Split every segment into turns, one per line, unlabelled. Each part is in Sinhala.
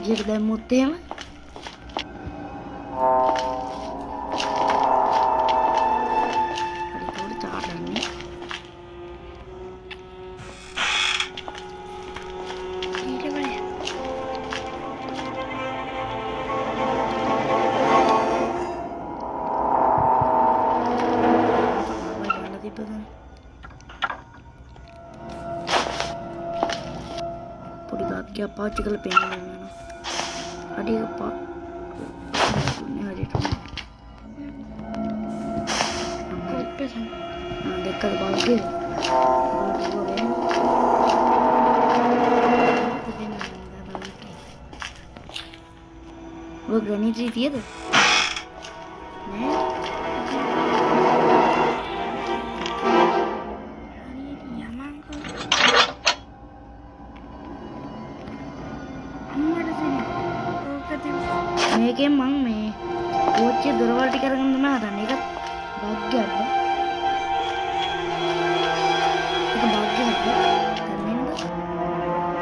විදියට දැම්මොත් එහෙම හරි පොඩි තාරන්නේ ඊට බලය පොඩි තාත්තියක් පාවිච්චි කරලා පෙන්නන්න යනවා. අඩිය පා හරියට කොප්පෙන් දෙකද බලකේ ඔය ග්‍රැනිටි තියද නෑ මේකෙන් මං මේ කෝච්චියේ දොරවල් ටික අරගෙන තමයි හදන්නේ. ඒක භාග්‍යයක් බා. ඒක භාග්‍යයක් බා.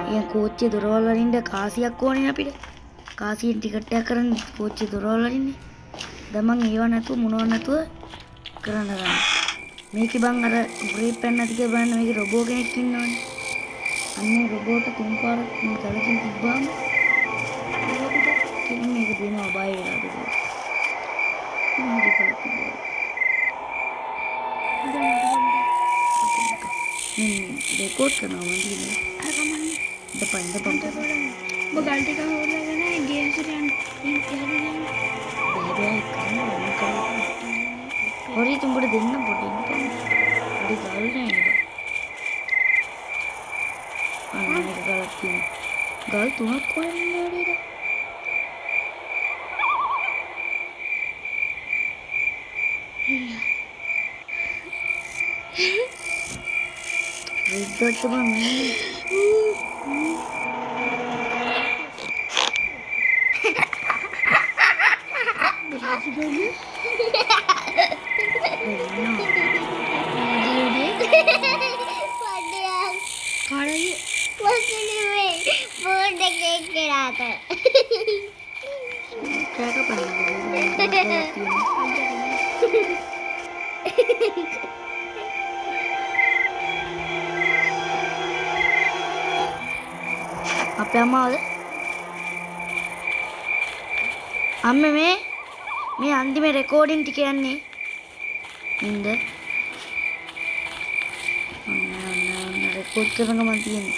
දැන් කෝච්චියේ දොරවල් වලින්ද කාසියක් ඕනේ අපිට. කාසියෙන් ටිකට් එකක් කරන් කෝච්චියේ දොරවල් වලින්නේ. දැන් මං ඒව නැතුව මොනව නැතුව කරන්න ගන්නවා. මේකේ බං අර බ්‍රේක් පැන් නැති කියලා බලන්න මේකේ රොබෝ කෙනෙක් ඉන්නවනේ. අන්නේ රොබෝට තුන් පාරක් මේ කලකින් තිබ්බාම මේක දෙනවා බය වෙලාද කියලා. මේක කලක් තිබ්බා. රෙකෝඩ් කරනවා මම කියන්නේ. අර කමන්නේ. දපන් ඔබ ගල් ටික හොරලාගෙන ගේම්ස් එකෙන් ඉහළින් බෑ කරනවා. හොරි තුඹට දෙන්න පොඩි ඉන්න. පොඩි ගල් නෑනේ බා. අන්න මේක ගලක් තියෙනවා. ගල් තුනක් කොහෙන්ද වැඩිද? Riddot bang apa mau amme me andime recording ටික යන්නේ ඉන්න ඔන්න රෙකෝඩ් කරන ගමන් තියෙන්නේ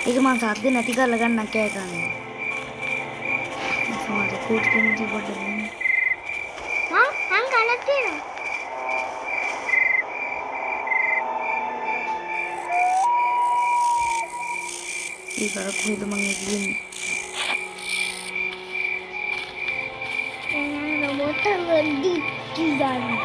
ඒක මම සද්ද නැති කරලා ගන්න කෑ ගන්න මම රෙකෝඩ් කරන ටික පොඩ්ඩක් නෙමෙයි හං ගලක් තියෙනවා ඒක අර කොහෙද මම ඉන්නේ motor di jalan.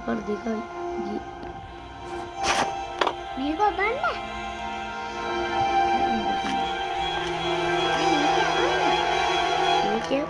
पर देखा ये मेरे को बनना ये क्या